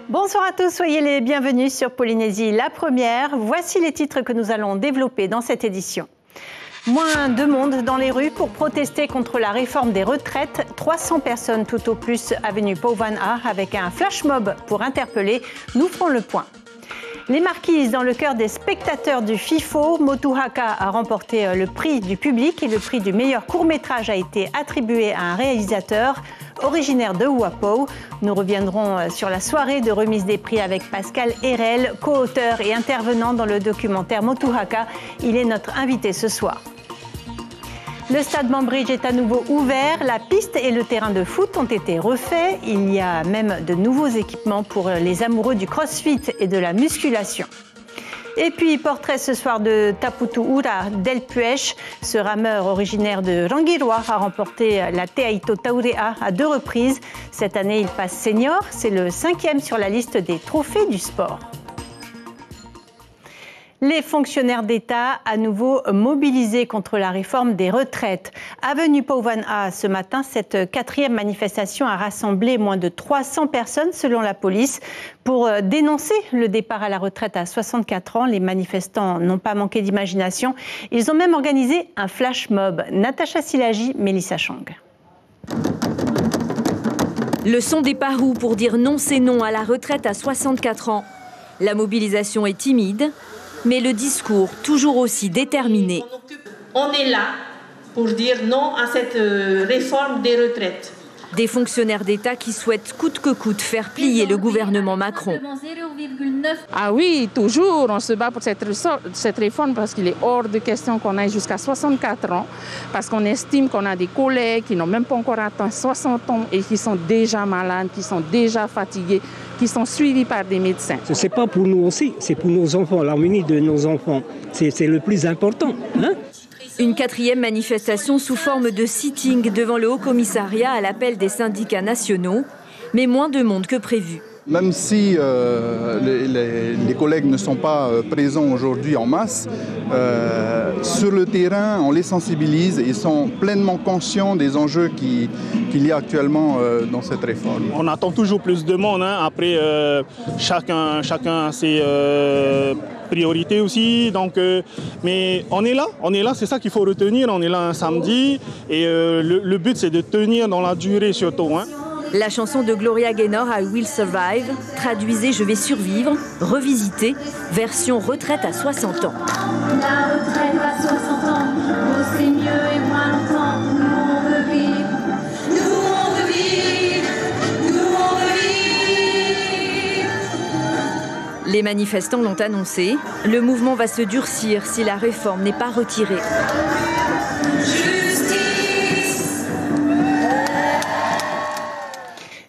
Bonsoir à tous, soyez les bienvenus sur Polynésie la première. Voici les titres que nous allons développer dans cette édition. Moins de monde dans les rues pour protester contre la réforme des retraites. 300 personnes tout au plus avenue Pauvan'a avec un flash mob pour interpeller. Nous ferons le point. Les marquises dans le cœur des spectateurs du FIFO. Motuhaka a remporté le prix du public et le prix du meilleur court-métrage a été attribué à un réalisateur originaire de Huapou. Nous reviendrons sur la soirée de remise des prix avec Pascal Hérel, co-auteur et intervenant dans le documentaire Motuhaka. Il est notre invité ce soir. Le stade Banbridge est à nouveau ouvert. La piste et le terrain de foot ont été refaits. Il y a même de nouveaux équipements pour les amoureux du crossfit et de la musculation. Et puis, portrait ce soir de Taputu Ura Delpuech. Ce rameur originaire de Rangiroa a remporté la Te Aito Taurea à 2 reprises. Cette année, il passe senior. C'est le 5e sur la liste des trophées du sport. Les fonctionnaires d'État à nouveau mobilisés contre la réforme des retraites. Avenue Pauvan'a ce matin, cette 4e manifestation a rassemblé moins de 300 personnes selon la police pour dénoncer le départ à la retraite à 64 ans. Les manifestants n'ont pas manqué d'imagination. Ils ont même organisé un flash mob. Natacha Silagi, Mélissa Chang. Le son des Parous pour dire non c'est non à la retraite à 64 ans. La mobilisation est timide. Mais le discours toujours aussi déterminé. On est là pour dire non à cette réforme des retraites. Des fonctionnaires d'État qui souhaitent coûte que coûte faire plier le gouvernement Macron. Ah oui, toujours, on se bat pour cette réforme parce qu'il est hors de question qu'on aille jusqu'à 64 ans, parce qu'on estime qu'on a des collègues qui n'ont même pas encore atteint 60 ans et qui sont déjà malades, qui sont déjà fatigués, qui sont suivis par des médecins. Ce n'est pas pour nous aussi, c'est pour nos enfants, l'avenir de nos enfants. C'est le plus important. Hein? Une 4e manifestation sous forme de sitting devant le Haut-Commissariat à l'appel des syndicats nationaux, mais moins de monde que prévu. Même si les collègues ne sont pas présents aujourd'hui en masse, sur le terrain, on les sensibilise et sont pleinement conscients des enjeux qu'il y a actuellement dans cette réforme. On attend toujours plus de monde. Hein. Après, chacun a ses priorités aussi. Donc, mais on est là, c'est ça qu'il faut retenir. On est là un samedi et le but, c'est de tenir dans la durée surtout. Hein. La chanson de Gloria Gaynor, I Will Survive, traduisez Je vais survivre, revisité, version retraite à 60 ans. La retraite à 60 ans, c'est mieux et moins longtemps, nous on veut vivre. Nous on veut vivre, nous on veut vivre. Les manifestants l'ont annoncé, le mouvement va se durcir si la réforme n'est pas retirée.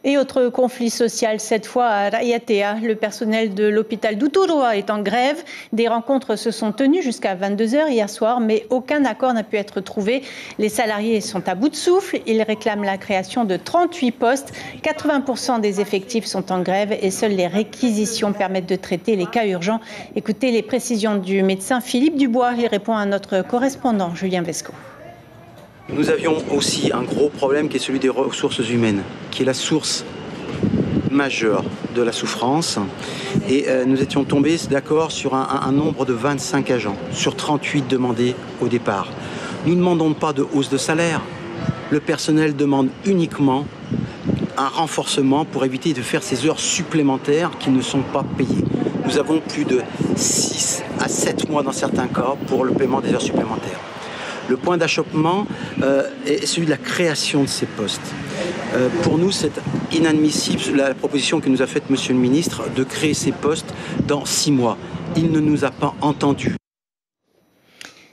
Et autre conflit social, cette fois à Raiatea. Le personnel de l'hôpital d'Uturoa est en grève. Des rencontres se sont tenues jusqu'à 22h hier soir, mais aucun accord n'a pu être trouvé. Les salariés sont à bout de souffle. Ils réclament la création de 38 postes. 80% des effectifs sont en grève et seules les réquisitions permettent de traiter les cas urgents. Écoutez les précisions du médecin Philippe Dubois. Il répond à notre correspondant Julien Vesco. Nous avions aussi un gros problème qui est celui des ressources humaines, qui est la source majeure de la souffrance. Et nous étions tombés d'accord sur un nombre de 25 agents, sur 38 demandés au départ. Nous ne demandons pas de hausse de salaire. Le personnel demande uniquement un renforcement pour éviter de faire ces heures supplémentaires qui ne sont pas payées. Nous avons plus de 6 à 7 mois dans certains cas pour le paiement des heures supplémentaires. Le point d'achoppement est celui de la création de ces postes. Pour nous, c'est inadmissible la proposition que nous a faite Monsieur le ministre de créer ces postes dans 6 mois. Il ne nous a pas entendus.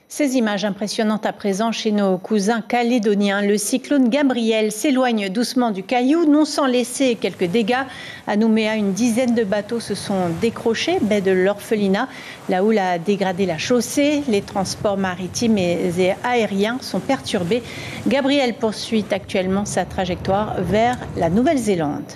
Ces images impressionnantes à présent chez nos cousins calédoniens. Le cyclone Gabriel s'éloigne doucement du Caillou, non sans laisser quelques dégâts. À Nouméa, une dizaine de bateaux se sont décrochés, baie de l'Orphelinat. La houle a dégradé la chaussée. Les transports maritimes et aériens sont perturbés. Gabriel poursuit actuellement sa trajectoire vers la Nouvelle-Zélande.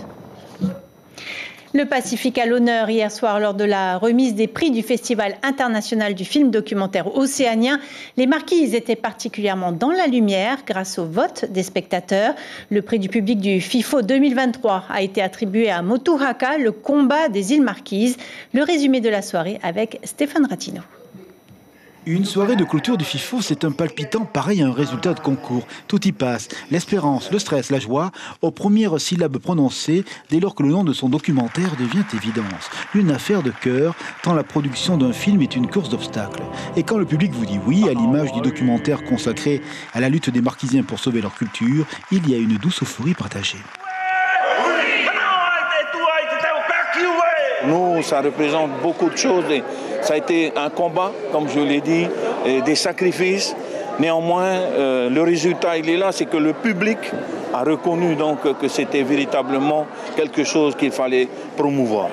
Le Pacifique à l'honneur hier soir lors de la remise des prix du Festival international du film documentaire océanien. Les Marquises étaient particulièrement dans la lumière grâce au vote des spectateurs. Le prix du public du FIFO 2023 a été attribué à Motu Haka, le combat des îles Marquises. Le résumé de la soirée avec Stéphane Ratino. Une soirée de clôture du FIFO, c'est un palpitant pareil à un résultat de concours. Tout y passe, l'espérance, le stress, la joie, aux premières syllabes prononcées dès lors que le nom de son documentaire devient évidence. Une affaire de cœur, tant la production d'un film est une course d'obstacles. Et quand le public vous dit oui, à l'image du documentaire consacré à la lutte des Marquisiens pour sauver leur culture, il y a une douce euphorie partagée. Nous, ça représente beaucoup de choses. Ça a été un combat, comme je l'ai dit, des sacrifices. Néanmoins, le résultat, il est là, c'est que le public a reconnu donc que c'était véritablement quelque chose qu'il fallait promouvoir.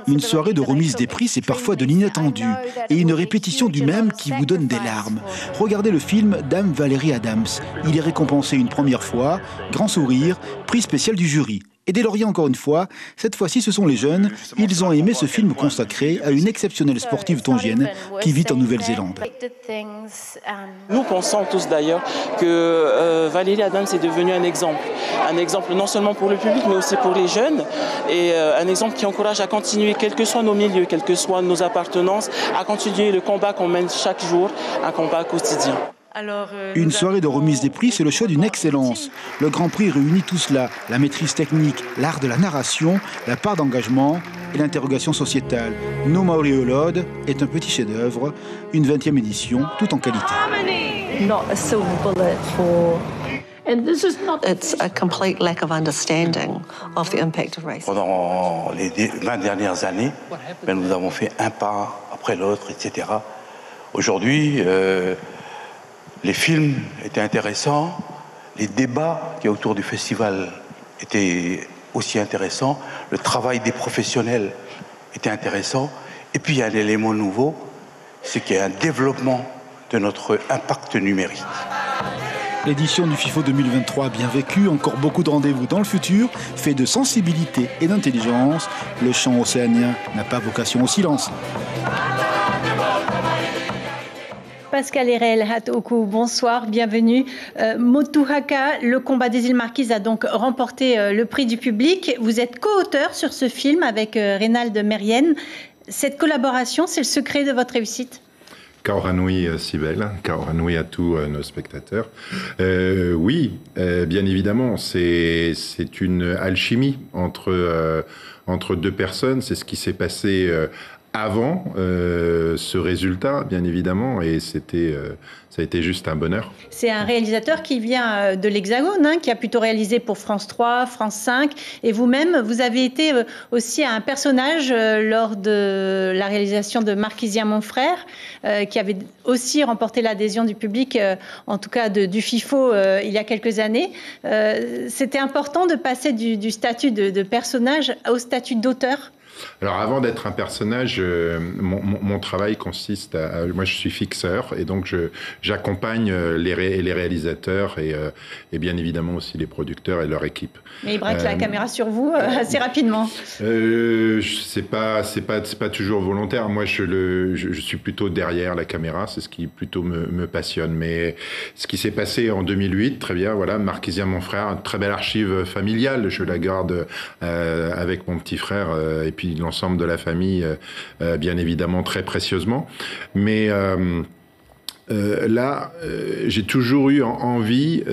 Une soirée de remise des prix, c'est parfois de l'inattendu et une répétition du même qui vous donne des larmes. Regardez le film Dame Valérie Adams. Il est récompensé une première fois, grand sourire, prix spécial du jury. Et dès Laurier encore une fois, cette fois-ci ce sont les jeunes, ils ont aimé ce film consacré à une exceptionnelle sportive tongienne qui vit en Nouvelle-Zélande. Nous pensons tous d'ailleurs que Valérie Adams est devenue un exemple non seulement pour le public mais aussi pour les jeunes et un exemple qui encourage à continuer, quels que soient nos milieux, quelles que soient nos appartenances, à continuer le combat qu'on mène chaque jour, un combat quotidien. Une soirée de remise des prix, c'est le choix d'une excellence. Le Grand Prix réunit tout cela, la maîtrise technique, l'art de la narration, la part d'engagement et l'interrogation sociétale. No Maori Olod est un petit chef-d'œuvre, une 20e édition, tout en qualité. Not a silver bullet for... And this is not... It's a complete lack of understanding of the impact of racism. Pendant les 20 dernières années, nous avons fait un pas après l'autre, etc. Aujourd'hui, les films étaient intéressants, les débats qui autour du festival étaient aussi intéressants, le travail des professionnels était intéressant, et puis il y a un élément nouveau, c'est qu'il y a un développement de notre impact numérique. L'édition du FIFO 2023 bien vécue, encore beaucoup de rendez-vous dans le futur, fait de sensibilité et d'intelligence. Le chant océanien n'a pas vocation au silence. Pascal Erel Hatoku, bonsoir, bienvenue. Motu Haka, le combat des îles Marquises, a donc remporté le prix du public. Vous êtes co-auteur sur ce film avec Reynald Merienne. Cette collaboration, c'est le secret de votre réussite ? Kaoranui Sibel, Kaoranui à tous nos spectateurs. Oui, bien évidemment, c'est une alchimie entre deux personnes. C'est ce qui s'est passé avant ce résultat, bien évidemment, et ça a été juste un bonheur. C'est un réalisateur qui vient de l'Hexagone, qui a plutôt réalisé pour France 3, France 5, et vous-même, vous avez été aussi un personnage lors de la réalisation de Marquisien mon frère, qui avait aussi remporté l'adhésion du public, en tout cas du FIFO, il y a quelques années. C'était important de passer du statut de personnage au statut d'auteur. Alors avant d'être un personnage, mon travail consiste à... Moi je suis fixeur et donc j'accompagne les réalisateurs et bien évidemment aussi les producteurs et leur équipe. Mais il braque la caméra sur vous assez rapidement. C'est pas toujours volontaire. Moi je suis plutôt derrière la caméra, c'est ce qui plutôt me passionne. Mais ce qui s'est passé en 2008, très bien, voilà, Marquisien mon frère, une très belle archive familiale, je la garde avec mon petit frère et puis l'ensemble de la famille, bien évidemment, très précieusement. Mais là, j'ai toujours eu envie,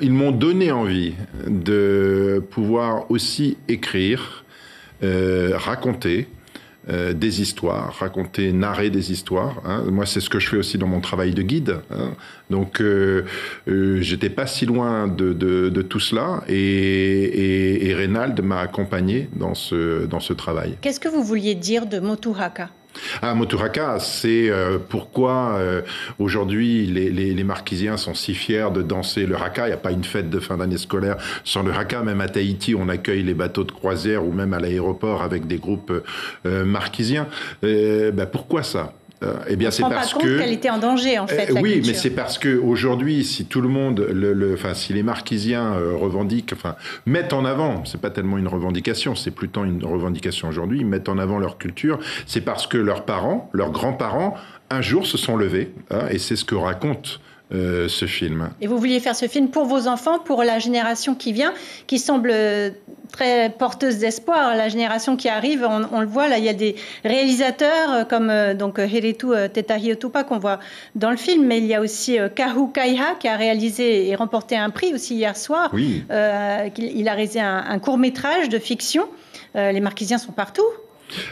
ils m'ont donné envie de pouvoir aussi écrire, raconter des histoires, narrer des histoires. Hein. Moi, c'est ce que je fais aussi dans mon travail de guide. Hein. Donc, j'étais pas si loin de tout cela et Reynald m'a accompagné dans ce travail. Qu'est-ce que vous vouliez dire de Motu Haka ? Motu Haka, c'est pourquoi aujourd'hui les Marquisiens sont si fiers de danser le Haka. Il n'y a pas une fête de fin d'année scolaire sans le Haka. Même à Tahiti, on accueille les bateaux de croisière ou même à l'aéroport avec des groupes marquisiens. Pourquoi ça ? Eh bien, c'est parce on ne se rend pas compte qu'elle était en danger, en fait, la oui, culture. mais c'est parce qu'aujourd'hui, si tout le monde, si les marquisiens revendiquent, mettent en avant, c'est pas tellement une revendication, c'est plutôt une revendication aujourd'hui, ils mettent en avant leur culture, c'est parce que leurs parents, leurs grands-parents, un jour se sont levés, et c'est ce que raconte ce film. Et vous vouliez faire ce film pour vos enfants, pour la génération qui vient, qui semble très porteuse d'espoir. La génération qui arrive, on le voit, là, il y a des réalisateurs comme donc Heretu Tetahiotupa qu'on voit dans le film, mais il y a aussi Kahu Kaiha qui a réalisé et remporté un prix aussi hier soir. Oui. Il a réalisé un court-métrage de fiction. Les Marquisiens sont partout.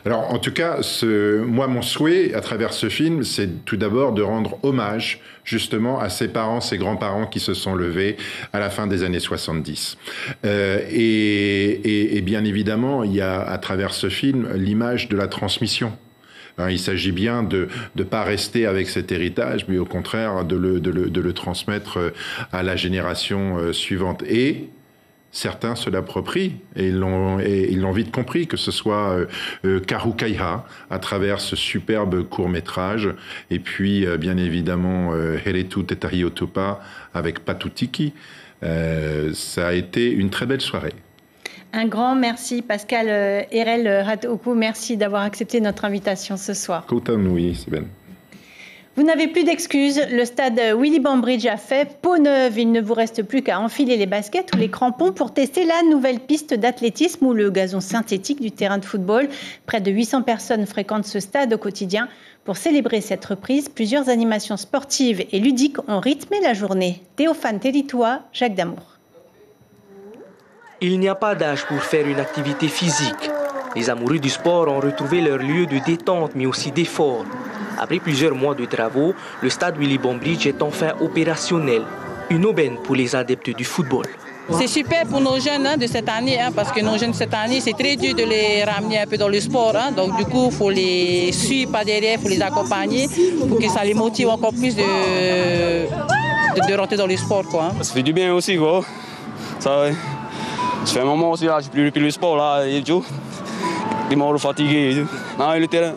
Alors, en tout cas, moi, mon souhait, à travers ce film, c'est tout d'abord de rendre hommage, justement, à ces parents, ces grands-parents qui se sont levés à la fin des années 70. Et bien évidemment, il y a, à travers ce film, l'image de la transmission. Il s'agit bien de ne pas rester avec cet héritage, mais au contraire, de le transmettre à la génération suivante. Et certains se l'approprient et ils l'ont vite compris, que ce soit Kahu Kaiha à travers ce superbe court-métrage et puis bien évidemment Heretu Tetahiotupa avec Patutiki. Ça a été une très belle soirée. Un grand merci Pascal Erel Hatoku, merci d'avoir accepté notre invitation ce soir. Koutanui, c'est bien. Vous n'avez plus d'excuses, le stade Willy Bambridge a fait peau neuve. Il ne vous reste plus qu'à enfiler les baskets ou les crampons pour tester la nouvelle piste d'athlétisme ou le gazon synthétique du terrain de football. Près de 800 personnes fréquentent ce stade au quotidien. Pour célébrer cette reprise, plusieurs animations sportives et ludiques ont rythmé la journée. Théophane Télitois, Jacques Damour. Il n'y a pas d'âge pour faire une activité physique. Les amoureux du sport ont retrouvé leur lieu de détente mais aussi d'effort. Après plusieurs mois de travaux, le stade Willy Bambridge est enfin opérationnel. Une aubaine pour les adeptes du football. C'est super pour nos jeunes de cette année, parce que nos jeunes de cette année, c'est très dur de les ramener un peu dans le sport. Donc du coup, il faut les suivre par derrière, il faut les accompagner pour que ça les motive encore plus de rentrer dans le sport. Ça fait du bien aussi, quoi. Ça fait un moment aussi, là, je n'ai plus le sport, là, et tout. Les morts fatigués et tout. Non, le terrain.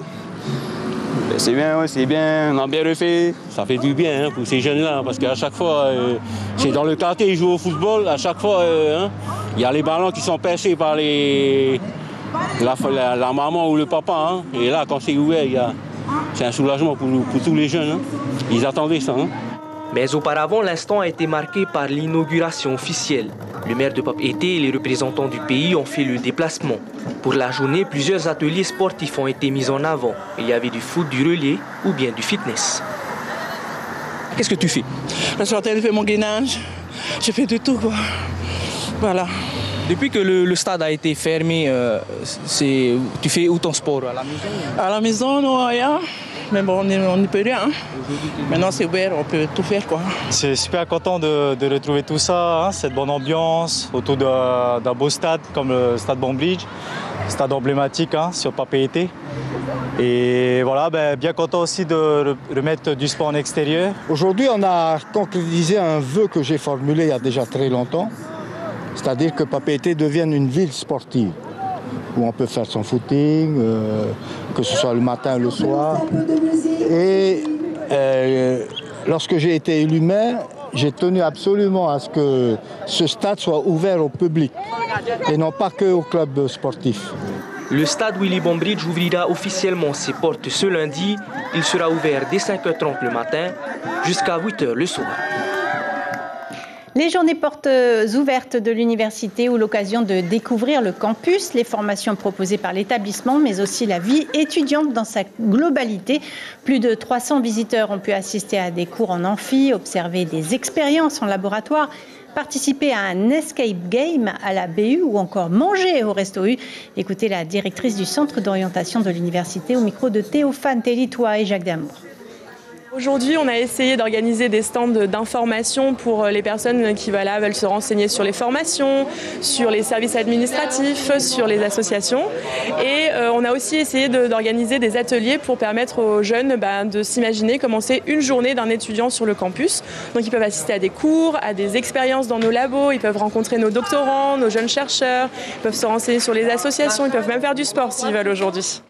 C'est bien, ouais, c'est bien, on a bien refait. Ça fait du bien pour ces jeunes-là, parce qu'à chaque fois, c'est dans le quartier, ils jouent au football, à chaque fois, il y a les ballons qui sont percés par la maman ou le papa. Et là, quand c'est ouvert, c'est un soulagement pour tous les jeunes. Ils attendaient ça. Mais auparavant, l'instant a été marqué par l'inauguration officielle. Le maire de Papeete et les représentants du pays ont fait le déplacement. Pour la journée, plusieurs ateliers sportifs ont été mis en avant. Il y avait du foot, du relais ou bien du fitness. Qu'est-ce que tu fais? Je suis en train de faire mon gainage. Je fais de tout, quoi. Voilà. Depuis que le stade a été fermé, tu fais où ton sport? À la maison? À la maison, non, rien. Mais bon, on ne peut rien. Maintenant, c'est ouvert, on peut tout faire, quoi. C'est super content de retrouver tout ça, cette bonne ambiance autour d'un beau stade comme le stade Bambridge, stade emblématique sur Papeete. Et voilà, bien content aussi de remettre du sport en extérieur. Aujourd'hui, on a concrétisé un vœu que j'ai formulé il y a déjà très longtemps, c'est-à-dire que Papeete devienne une ville sportive, où on peut faire son footing, que ce soit le matin ou le soir. Et lorsque j'ai été élu maire, j'ai tenu absolument à ce que ce stade soit ouvert au public et non pas qu'aux clubs sportifs. Le stade Willy Bambridge ouvrira officiellement ses portes ce lundi. Il sera ouvert dès 5h30 le matin jusqu'à 8h le soir. Les journées portes ouvertes de l'université ou l'occasion de découvrir le campus, les formations proposées par l'établissement, mais aussi la vie étudiante dans sa globalité. Plus de 300 visiteurs ont pu assister à des cours en amphi, observer des expériences en laboratoire, participer à un escape game à la BU ou encore manger au Resto U. Écoutez la directrice du centre d'orientation de l'université au micro de Théophane Télitois et Jacques Damour. Aujourd'hui, on a essayé d'organiser des stands d'information pour les personnes qui veulent se renseigner sur les formations, sur les services administratifs, sur les associations. Et on a aussi essayé d'organiser des ateliers pour permettre aux jeunes de s'imaginer comment c'est une journée d'un étudiant sur le campus. Donc ils peuvent assister à des cours, à des expériences dans nos labos, ils peuvent rencontrer nos doctorants, nos jeunes chercheurs, ils peuvent se renseigner sur les associations, ils peuvent même faire du sport s'ils veulent aujourd'hui.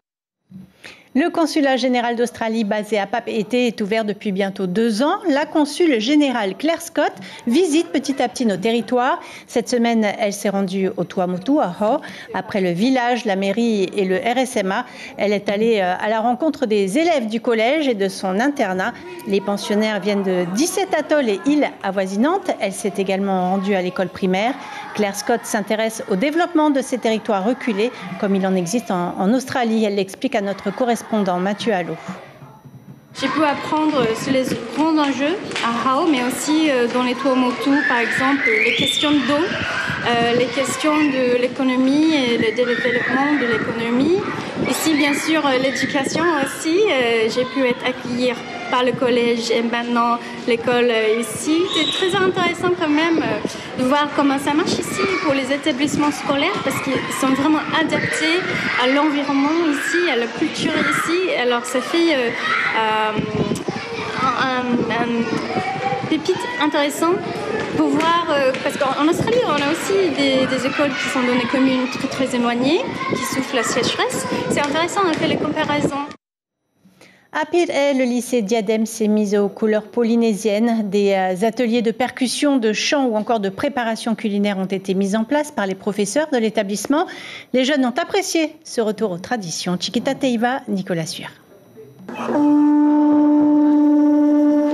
Le consulat général d'Australie basé à Papeete est ouvert depuis bientôt 2 ans. La consul générale Claire Scott visite petit à petit nos territoires. Cette semaine, elle s'est rendue au Tuamotu, à Ho. Après le village, la mairie et le RSMA, elle est allée à la rencontre des élèves du collège et de son internat. Les pensionnaires viennent de 17 atolls et îles avoisinantes. Elle s'est également rendue à l'école primaire. Claire Scott s'intéresse au développement de ces territoires reculés, comme il en existe en Australie. Elle l'explique à notre correspondant Mathieu Allo. J'ai pu apprendre sur les grands enjeux à Hao, mais aussi dans les Tuamotu, par exemple, les questions d'eau, les questions de l'économie et le développement de l'économie. Ici, bien sûr, l'éducation aussi. J'ai pu être accueillie par le collège et maintenant l'école ici. C'est très intéressant quand même de voir comment ça marche ici pour les établissements scolaires parce qu'ils sont vraiment adaptés à l'environnement ici, à la culture ici. Alors ça fait un pépite intéressant pour voir, parce qu'en Australie on a aussi des écoles qui sont dans des communes très éloignées, qui souffrent la sécheresse. C'est intéressant de faire les comparaisons. À Pirée, le lycée Diadème s'est mis aux couleurs polynésiennes. Des ateliers de percussion, de chant ou encore de préparation culinaire ont été mis en place par les professeurs de l'établissement. Les jeunes ont apprécié ce retour aux traditions. Chiquita Teiva, Nicolas Sueur.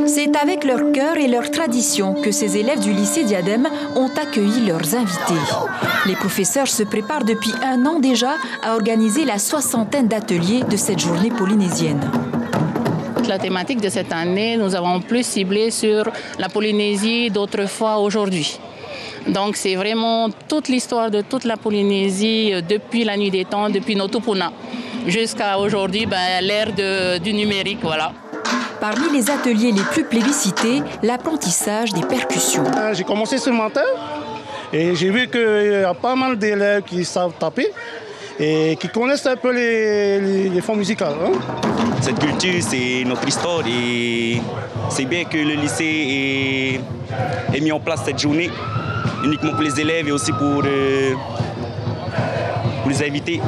C'est avec leur cœur et leur tradition que ces élèves du lycée Diadème ont accueilli leurs invités. Les professeurs se préparent depuis 1 an déjà à organiser la 60aine d'ateliers de cette journée polynésienne. La thématique de cette année, nous avons plus ciblé sur la Polynésie d'autrefois aujourd'hui. Donc c'est vraiment toute l'histoire de toute la Polynésie depuis la nuit des temps, depuis nos Tupuna, jusqu'à aujourd'hui, l'ère du numérique, voilà. Parmi les ateliers les plus plébiscités, l'apprentissage des percussions. J'ai commencé ce matin et j'ai vu qu'il y a pas mal d'élèves qui savent taper et qui connaissent un peu les fonds musicaux. Cette culture, c'est notre histoire et c'est bien que le lycée ait mis en place cette journée uniquement pour les élèves et aussi pour les invités.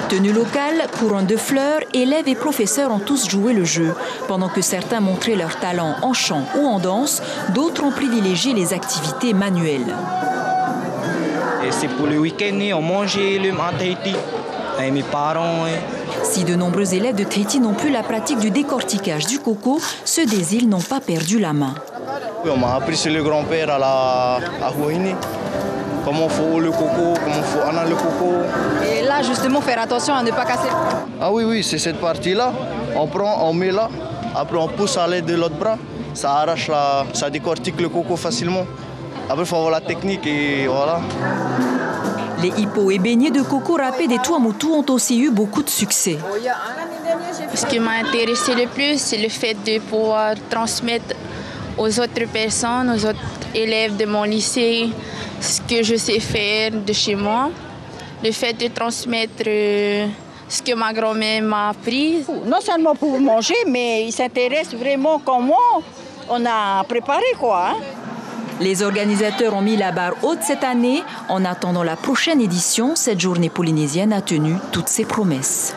Tenue locale, couronne de fleurs, élèves et professeurs ont tous joué le jeu. Pendant que certains montraient leur talent en chant ou en danse, d'autres ont privilégié les activités manuelles. Et c'est pour le week-end, on mangeait le Tahiti avec mes parents. Si de nombreux élèves de Tahiti n'ont plus la pratique du décortiquage du coco, ceux des îles n'ont pas perdu la main. Oui, on m'a appris sur le grand-père à Huahine. Comment il faut le coco, comment il faut analyser le coco. Et là, justement, faire attention à ne pas casser. Ah oui, c'est cette partie-là. On prend, on met là, après on pousse à l'aide de l'autre bras. Ça arrache, ça décortique le coco facilement. Après, il faut avoir la technique et voilà. Les hippos et beignets de coco râpés des Tuamotu ont aussi eu beaucoup de succès. Ce qui m'a intéressé le plus, c'est le fait de pouvoir transmettre aux autres personnes, aux autres élèves de mon lycée, ce que je sais faire de chez moi. Le fait de transmettre ce que ma grand-mère m'a appris. Non seulement pour manger, mais ils s'intéressent vraiment comment on a préparé, quoi. Les organisateurs ont mis la barre haute cette année. En attendant la prochaine édition, cette journée polynésienne a tenu toutes ses promesses.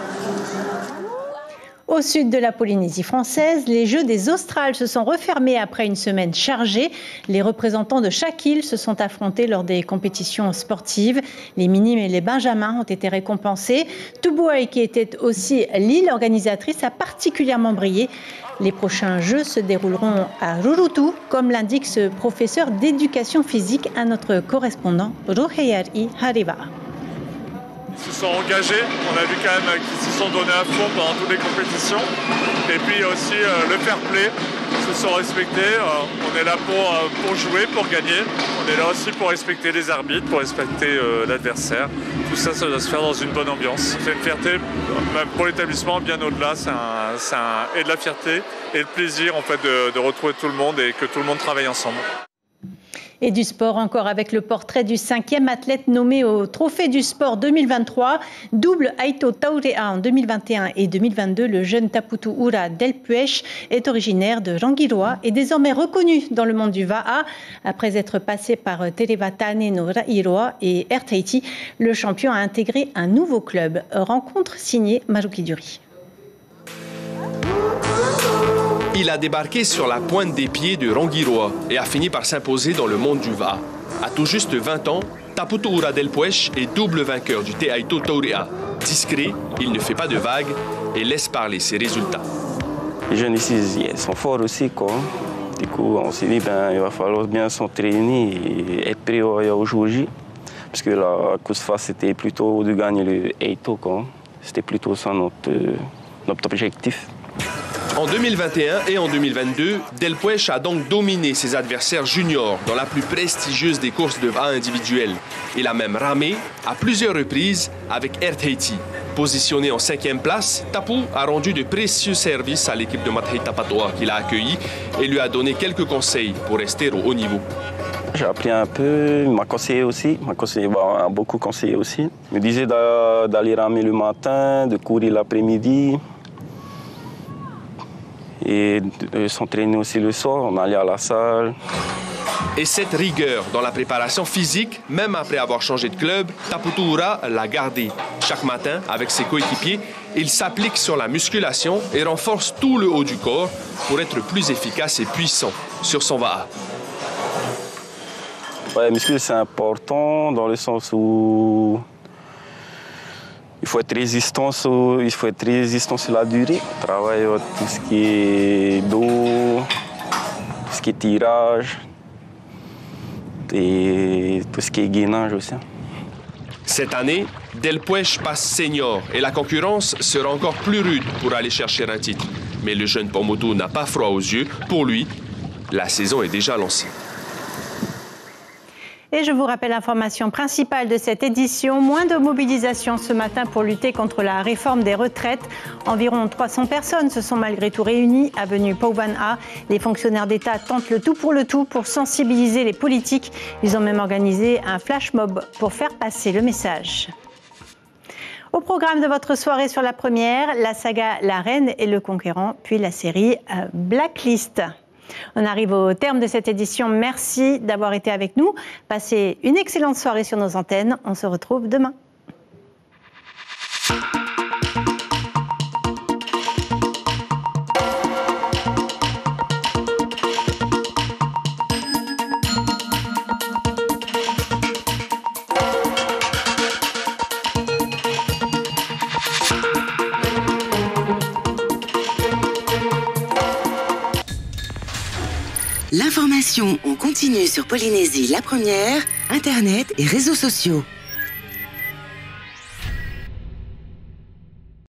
Au sud de la Polynésie française, les Jeux des Australes se sont refermés après une semaine chargée. Les représentants de chaque île se sont affrontés lors des compétitions sportives. Les minimes et les benjamins ont été récompensés. Tubuai, qui était aussi l'île organisatrice, a particulièrement brillé. Les prochains Jeux se dérouleront à Rurutu, comme l'indique ce professeur d'éducation physique à notre correspondant Roheyari Hariva. Ils se sont engagés, on a vu quand même qu'ils se sont donnés à fond pendant toutes les compétitions. Et puis aussi le fair play, ils se sont respectés. On est là pour jouer, pour gagner. On est là aussi pour respecter les arbitres, pour respecter l'adversaire. Tout ça, ça doit se faire dans une bonne ambiance. C'est une fierté, même pour l'établissement, bien au-delà. Et de la fierté et le plaisir en fait, de retrouver tout le monde et que tout le monde travaille ensemble. Et du sport encore avec le portrait du 5e athlète nommé au Trophée du Sport 2023. Double Aito Taurea en 2021 et 2022, le jeune Taputu Ura Delpuech est originaire de Rangiroa et désormais reconnu dans le monde du Va'a. Après être passé par Terevatane no Rairoa et Air Tahiti, le champion a intégré un nouveau club. Rencontre signée Maruki Duri. Il a débarqué sur la pointe des pieds de Rangiroa et a fini par s'imposer dans le monde du Va'a. À tout juste 20 ans, Taputu'ura Delpuech est double vainqueur du Te Aito Taurea. Discret, il ne fait pas de vagues et laisse parler ses résultats. Les jeunes ici ils sont forts aussi, quoi. Du coup, on s'est dit il va falloir bien s'entraîner et être prêt au jour J. Parce que la course face, c'était plutôt de gagner le Aito, quoi. C'était plutôt ça notre objectif. En 2021 et en 2022, Delpuech a donc dominé ses adversaires juniors dans la plus prestigieuse des courses de Va'a individuelles. Il a même ramé à plusieurs reprises avec Air Tahiti. Positionné en 5e place, Tapu a rendu de précieux services à l'équipe de Mathei Tapatoa qu'il a accueilli et lui a donné quelques conseils pour rester au haut niveau. J'ai appris un peu, il m'a conseillé aussi, m'a beaucoup conseillé aussi. Il me disait d'aller ramer le matin, de courir l'après-midi et de s'entraîner aussi le soir, on allait à la salle. Et cette rigueur dans la préparation physique, même après avoir changé de club, Taputu'ura l'a gardée. Chaque matin, avec ses coéquipiers, il s'applique sur la musculation et renforce tout le haut du corps pour être plus efficace et puissant sur son Va'a. Ouais, muscu, c'est important dans le sens où il faut être résistant sur la durée. On travaille tout ce qui est dos, tout ce qui est tirage et tout ce qui est gainage aussi. Cette année, Delpuech passe senior et la concurrence sera encore plus rude pour aller chercher un titre. Mais le jeune Paumotu n'a pas froid aux yeux. Pour lui, la saison est déjà lancée. Et je vous rappelle l'information principale de cette édition. Moins de mobilisation ce matin pour lutter contre la réforme des retraites. Environ 300 personnes se sont malgré tout réunies avenue Pauvan'a. Les fonctionnaires d'État tentent le tout pour sensibiliser les politiques. Ils ont même organisé un flash mob pour faire passer le message. Au programme de votre soirée sur la première, la saga La Reine et le Conquérant, puis la série Blacklist. On arrive au terme de cette édition. Merci d'avoir été avec nous. Passez une excellente soirée sur nos antennes. On se retrouve demain. L'information en continu sur Polynésie la première, Internet et réseaux sociaux.